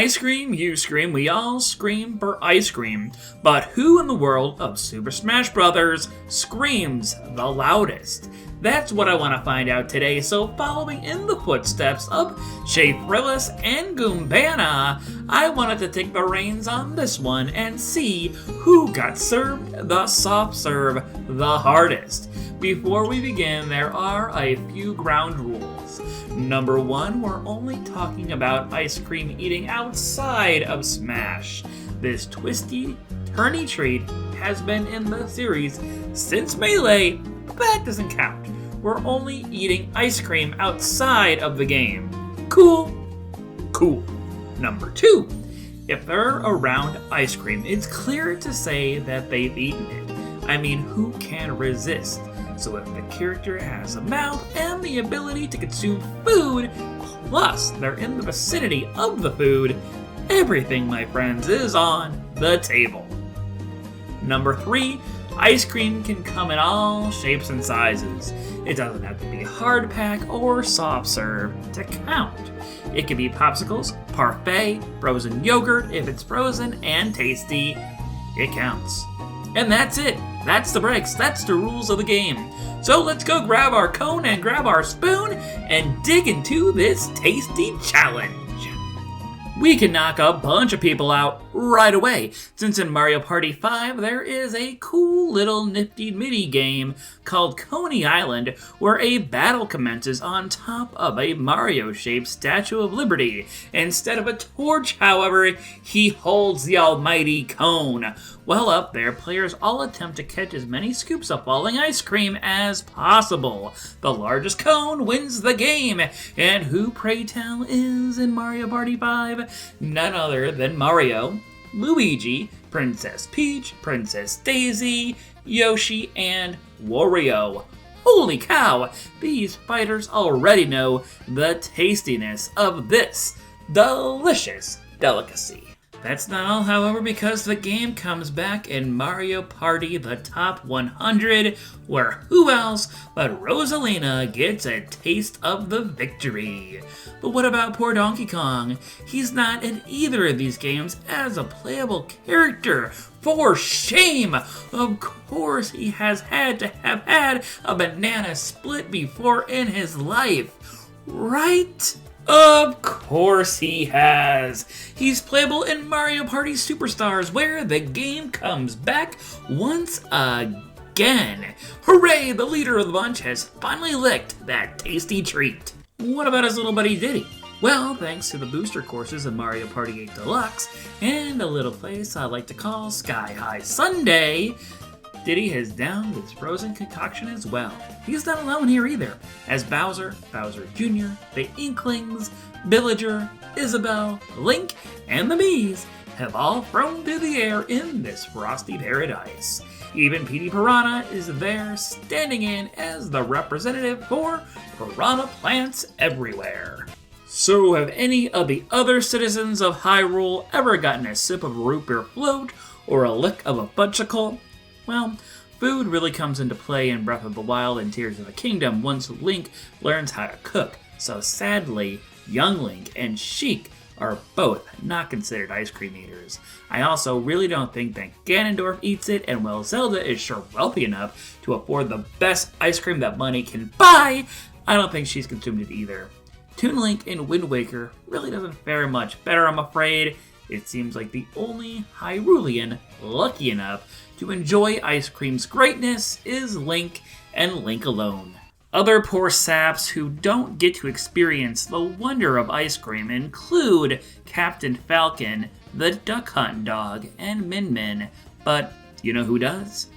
I scream, you scream, we all scream for ice cream. But who in the world of Super Smash Bros. Screams the loudest? That's what I want to find out today, so follow me in the footsteps of Schaffrillas and Goombanna. I wanted to take the reins on this one and see who got served the soft serve the hardest. Before we begin, there are a few ground rules. Number 1, we're only talking about ice cream eating outside of Smash. This twisty, turny treat has been in the series since Melee, but that doesn't count. We're only eating ice cream outside of the game. Cool? Cool. Number 2, if they're around ice cream, it's clear to say that they've eaten it. I mean, who can resist? So if the character has a mouth and the ability to consume food, plus they're in the vicinity of the food, everything, my friends, is on the table. Number 3, ice cream can come in all shapes and sizes. It doesn't have to be hard pack or soft serve to count. It can be popsicles, parfait, frozen yogurt. If it's frozen and tasty, it counts. And that's it. That's the breaks. That's the rules of the game. So let's go grab our cone and grab our spoon and dig into this tasty challenge. We can knock a bunch of people out right away, since in Mario Party 5 there is a cool little nifty mini game called Coney Island, where a battle commences on top of a Mario-shaped Statue of Liberty. Instead of a torch, however, he holds the almighty cone. While up there, players all attempt to catch as many scoops of falling ice cream as possible. The largest cone wins the game, and who, pray tell, is in Mario Party 5? None other than Mario, Luigi, Princess Peach, Princess Daisy, Yoshi, and Wario. Holy cow! These fighters already know the tastiness of this delicious delicacy. That's not all, however, because the game comes back in Mario Party the Top 100, where who else but Rosalina gets a taste of the victory. But what about poor Donkey Kong? He's not in either of these games as a playable character. For shame! Of course he has had to have had a banana split before in his life, right? Of course he has! He's playable in Mario Party Superstars, where the game comes back once again. Hooray! The leader of the bunch has finally licked that tasty treat. What about his little buddy Diddy? Well, thanks to the booster courses in Mario Party 8 Deluxe, and a little place I like to call Sky High Sundae, Diddy has downed his frozen concoction as well. He's not alone here either, as Bowser, Bowser Jr., the Inklings, Villager, Isabelle, Link, and the Miis have all thrown through the air in this frosty paradise. Even Petey Piranha is there, standing in as the representative for piranha plants everywhere. So have any of the other citizens of Hyrule ever gotten a sip of a root beer float or a lick of a fudgesicle? Well, food really comes into play in Breath of the Wild and Tears of the Kingdom once Link learns how to cook, so sadly, young Link and Sheik are both not considered ice cream eaters. I also really don't think that Ganondorf eats it, and while Zelda is sure wealthy enough to afford the best ice cream that money can buy, I don't think she's consumed it either. Toon Link in Wind Waker really doesn't fare much better, I'm afraid. It seems like the only Hyrulean lucky enough to enjoy ice cream's greatness is Link, and Link alone. Other poor saps who don't get to experience the wonder of ice cream include Captain Falcon, the Duck Hunt Dog, and Min Min. But you know who does?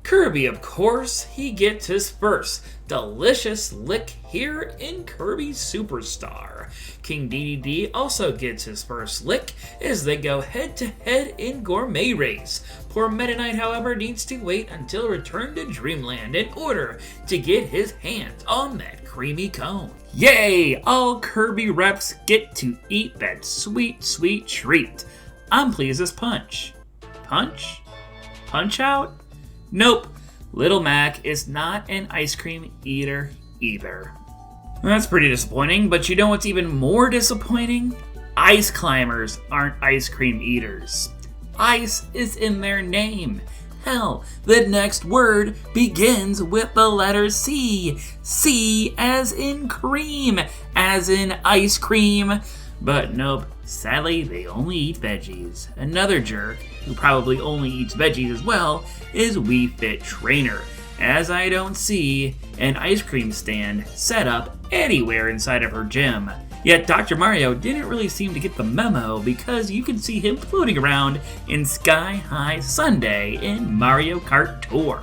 Kirby, of course. He gets his first delicious lick here in Kirby Superstar. King Dedede also gets his first lick as they go head-to-head in Gourmet Race. Poor Meta Knight, however, needs to wait until Return to Dreamland in order to get his hands on that creamy cone. Yay! All Kirby reps get to eat that sweet, sweet treat. I'm pleased as punch. Punch? Punch Out? Nope. Little Mac is not an ice cream eater either. That's pretty disappointing, but you know what's even more disappointing? Ice climbers aren't ice cream eaters. Ice is in their name. Hell, the next word begins with the letter C. C as in cream, as in ice cream. But nope, sadly they only eat veggies. Another jerk, who probably only eats veggies as well, is Wii Fit Trainer, as I don't see an ice cream stand set up anywhere inside of her gym. Yet Dr. Mario didn't really seem to get the memo, because you can see him floating around in Sky High Sundae in Mario Kart Tour.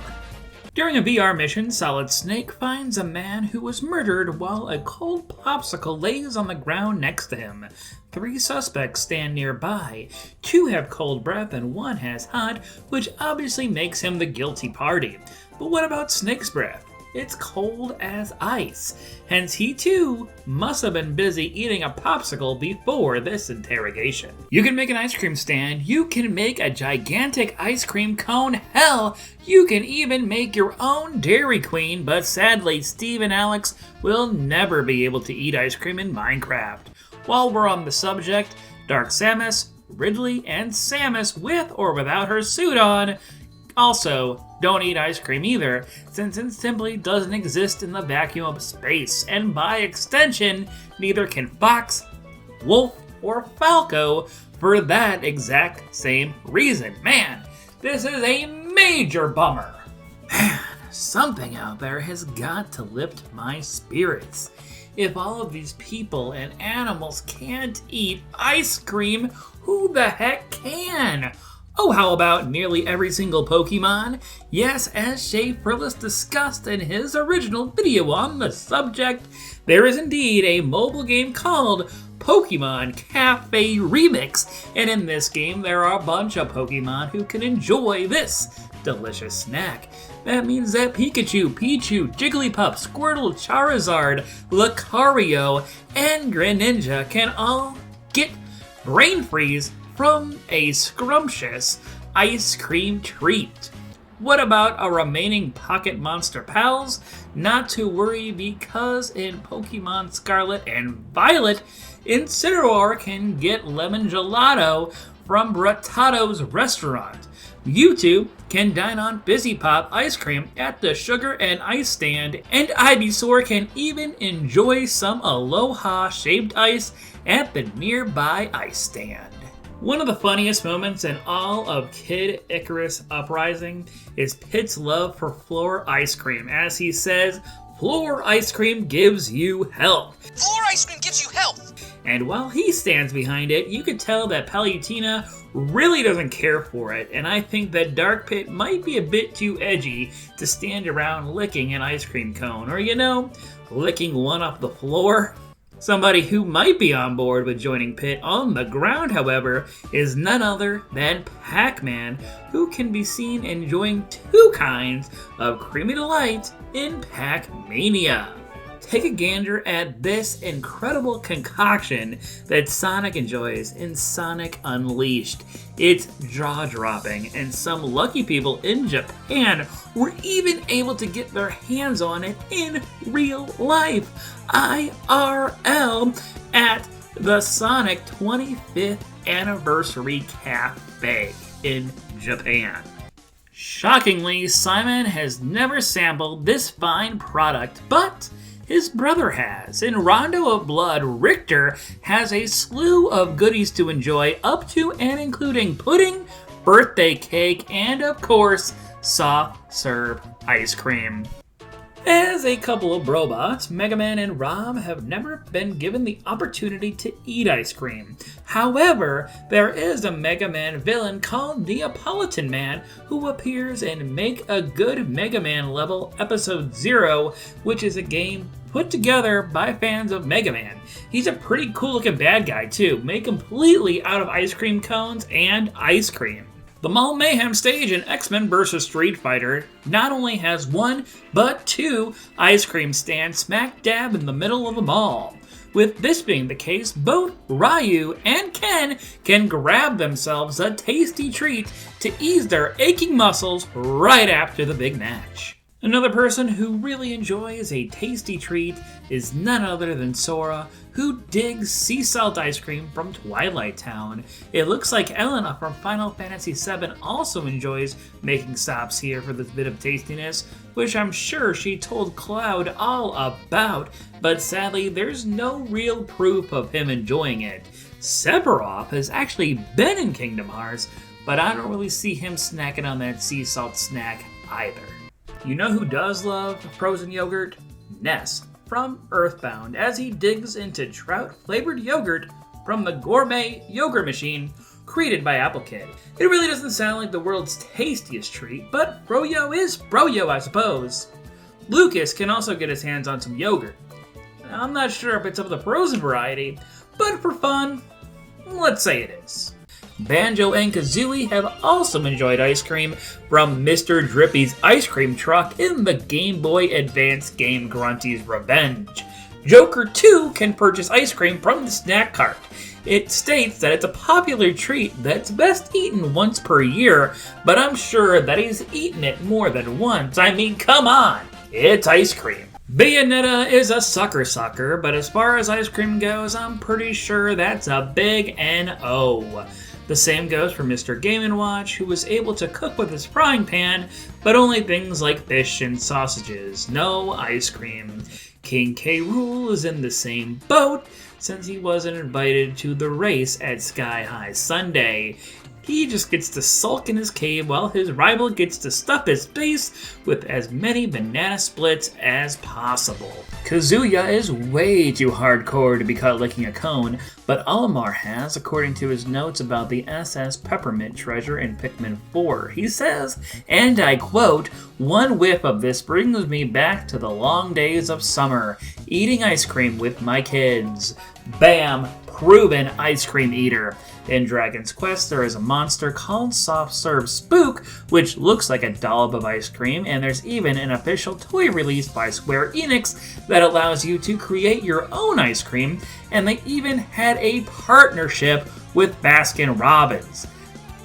During a VR mission, Solid Snake finds a man who was murdered while a cold popsicle lays on the ground next to him. 3 suspects stand nearby. 2 have cold breath and 1 has hot, which obviously makes him the guilty party. But what about Snake's breath? It's cold as ice. Hence he too must have been busy eating a popsicle before this interrogation. You can make an ice cream stand, you can make a gigantic ice cream cone, hell, you can even make your own Dairy Queen, but sadly Steve and Alex will never be able to eat ice cream in Minecraft. While we're on the subject, Dark Samus, Ridley, and Samus with or without her suit on also don't eat ice cream either, since it simply doesn't exist in the vacuum of space, and by extension, neither can Fox, Wolf, or Falco for that exact same reason. Man, this is a major bummer. Man, something out there has got to lift my spirits. If all of these people and animals can't eat ice cream, who the heck can? Oh, how about nearly every single Pokemon? Yes, as Schaffrillas discussed in his original video on the subject, there is indeed a mobile game called Pokemon Cafe Remix, and in this game there are a bunch of Pokemon who can enjoy this delicious snack. That means that Pikachu, Pichu, Jigglypuff, Squirtle, Charizard, Lucario, and Greninja can all get brain freeze from a scrumptious ice cream treat. What about our remaining Pocket Monster pals? Not to worry, because in Pokemon Scarlet and Violet, Incineroar can get lemon gelato from Bratado's restaurant. Mewtwo can dine on Fizzy Pop ice cream at the Sugar and Ice stand, and Ivysaur can even enjoy some Aloha shaved ice at the nearby ice stand. One of the funniest moments in all of Kid Icarus Uprising is Pit's love for floor ice cream, as he says, "Floor ice cream gives you health." Floor ice cream gives you health! And while he stands behind it, you can tell that Palutena really doesn't care for it, and I think that Dark Pit might be a bit too edgy to stand around licking an ice cream cone, or licking one off the floor. Somebody who might be on board with joining Pit on the ground, however, is none other than Pac-Man, who can be seen enjoying 2 kinds of creamy delight in Pac-Mania. Take a gander at this incredible concoction that Sonic enjoys in Sonic Unleashed. It's jaw-dropping, and some lucky people in Japan were even able to get their hands on it in real life, IRL, at the Sonic 25th Anniversary Cafe in Japan. Shockingly, Simon has never sampled this fine product, but his brother has. In Rondo of Blood, Richter has a slew of goodies to enjoy, up to and including pudding, birthday cake, and of course, soft serve ice cream. As a couple of brobots, Mega Man and Rob have never been given the opportunity to eat ice cream. However, there is a Mega Man villain called Neapolitan Man who appears in Make a Good Mega Man Level Episode 0, which is a game put together by fans of Mega Man. He's a pretty cool looking bad guy too, made completely out of ice cream cones and ice cream. The Mall Mayhem stage in X-Men vs. Street Fighter not only has 1, but 2 ice cream stands smack dab in the middle of the mall. With this being the case, both Ryu and Ken can grab themselves a tasty treat to ease their aching muscles right after the big match. Another person who really enjoys a tasty treat is none other than Sora, who digs sea salt ice cream from Twilight Town. It looks like Elena from Final Fantasy VII also enjoys making stops here for this bit of tastiness, which I'm sure she told Cloud all about, but sadly there's no real proof of him enjoying it. Sephiroth has actually been in Kingdom Hearts, but I don't really see him snacking on that sea salt snack either. You know who does love frozen yogurt? Ness from Earthbound, as he digs into trout-flavored yogurt from the gourmet yogurt machine created by Apple Kid. It really doesn't sound like the world's tastiest treat, but Froyo is Froyo, I suppose. Lucas can also get his hands on some yogurt. I'm not sure if it's of the frozen variety, but for fun, let's say it is. Banjo and Kazooie have also enjoyed ice cream from Mr. Drippy's ice cream truck in the Game Boy Advance game Grunty's Revenge. Joker, too, can purchase ice cream from the snack cart. It states that it's a popular treat that's best eaten once per year, but I'm sure that he's eaten it more than once. I mean, come on, it's ice cream. Bayonetta is a sucker, but as far as ice cream goes, I'm pretty sure that's a big N-O. The same goes for Mr. Game & Watch, who was able to cook with his frying pan, but only things like fish and sausages, no ice cream. King K. Rool is in the same boat, since he wasn't invited to the race at Sky High Sunday. He just gets to sulk in his cave while his rival gets to stuff his face with as many banana splits as possible. Kazuya is way too hardcore to be caught licking a cone, but Olimar has, according to his notes about the SS Peppermint treasure in Pikmin 4. He says, and I quote, "One whiff of this brings me back to the long days of summer, eating ice cream with my kids." Bam! Proven ice cream eater. In Dragon's Quest, there is a monster called Soft Serve Spook, which looks like a dollop of ice cream, and there's even an official toy released by Square Enix that allows you to create your own ice cream, and they even had a partnership with Baskin-Robbins.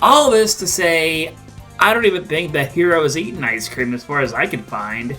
All this to say, I don't even think that Hero is eating ice cream as far as I could find.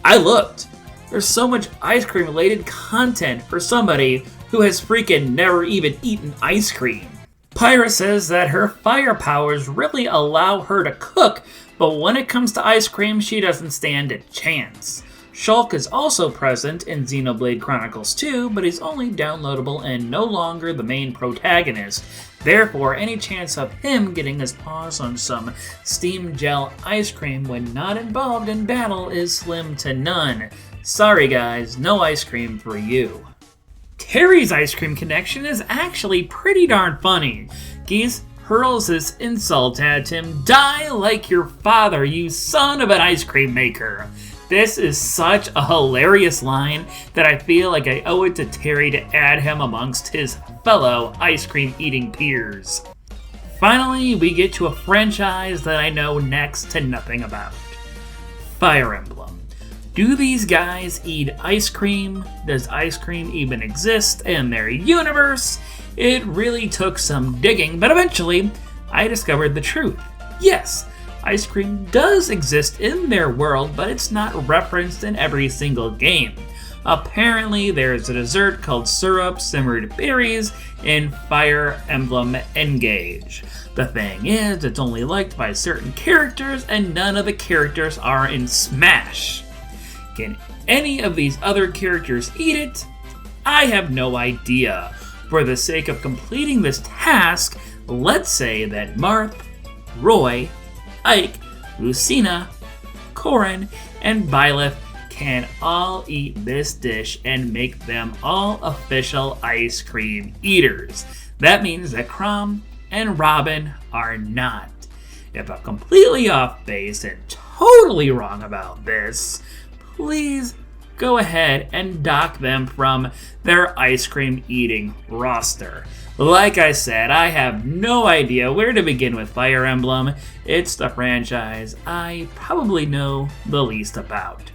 I looked. There's so much ice cream related content for somebody who has freaking never even eaten ice cream. Pyra says that her fire powers really allow her to cook, but when it comes to ice cream, she doesn't stand a chance. Shulk is also present in Xenoblade Chronicles 2, but he's only downloadable and no longer the main protagonist. Therefore, any chance of him getting his paws on some steam gel ice cream when not involved in battle is slim to none. Sorry guys, no ice cream for you. Terry's ice cream connection is actually pretty darn funny. Geese hurls this insult at him, "Die like your father, you son of an ice cream maker." This is such a hilarious line that I feel like I owe it to Terry to add him amongst his fellow ice cream eating peers. Finally, we get to a franchise that I know next to nothing about. Fire Emblem. Do these guys eat ice cream? Does ice cream even exist in their universe? It really took some digging, but eventually I discovered the truth. Yes, ice cream does exist in their world, but it's not referenced in every single game. Apparently, there's a dessert called syrup simmered berries in Fire Emblem Engage. The thing is, it's only liked by certain characters, and none of the characters are in Smash. Can any of these other characters eat it? I have no idea. For the sake of completing this task, let's say that Marth, Roy, Ike, Lucina, Corrin, and Byleth can all eat this dish and make them all official ice cream eaters. That means that Chrom and Robin are not. If I'm completely off base and totally wrong about this, please go ahead and dock them from their ice cream eating roster. Like I said, I have no idea where to begin with Fire Emblem. It's the franchise I probably know the least about.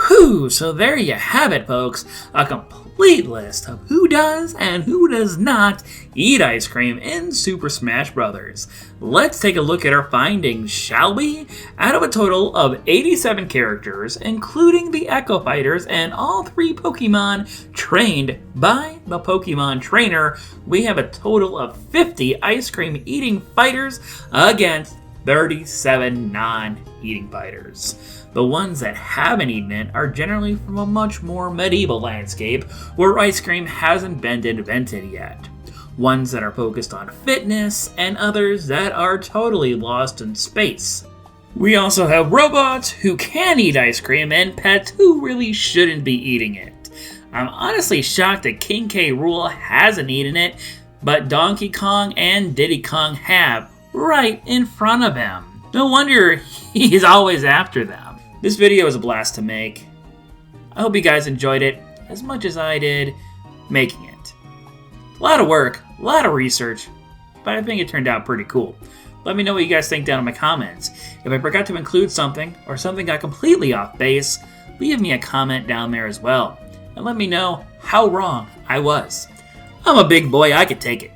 Whew, so there you have it, folks. A complete complete list of who does and who does not eat ice cream in Super Smash Bros. Let's take a look at our findings, shall we? Out of a total of 87 characters, including the Echo Fighters and all 3 Pokemon trained by the Pokemon Trainer, we have a total of 50 ice cream eating fighters against 37 non-eating fighters. The ones that haven't eaten it are generally from a much more medieval landscape where ice cream hasn't been invented yet. Ones that are focused on fitness, and others that are totally lost in space. We also have robots who can eat ice cream and pets who really shouldn't be eating it. I'm honestly shocked that King K. Rool hasn't eaten it, but Donkey Kong and Diddy Kong have, right in front of him. No wonder he's always after them. This video was a blast to make. I hope you guys enjoyed it as much as I did making it. A lot of work, a lot of research, but I think it turned out pretty cool. Let me know what you guys think down in my comments. If I forgot to include something, or something got completely off base, leave me a comment down there as well, and let me know how wrong I was. I'm a big boy, I could take it.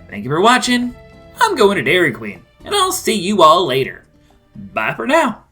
Thank you for watching. I'm going to Dairy Queen, and I'll see you all later. Bye for now.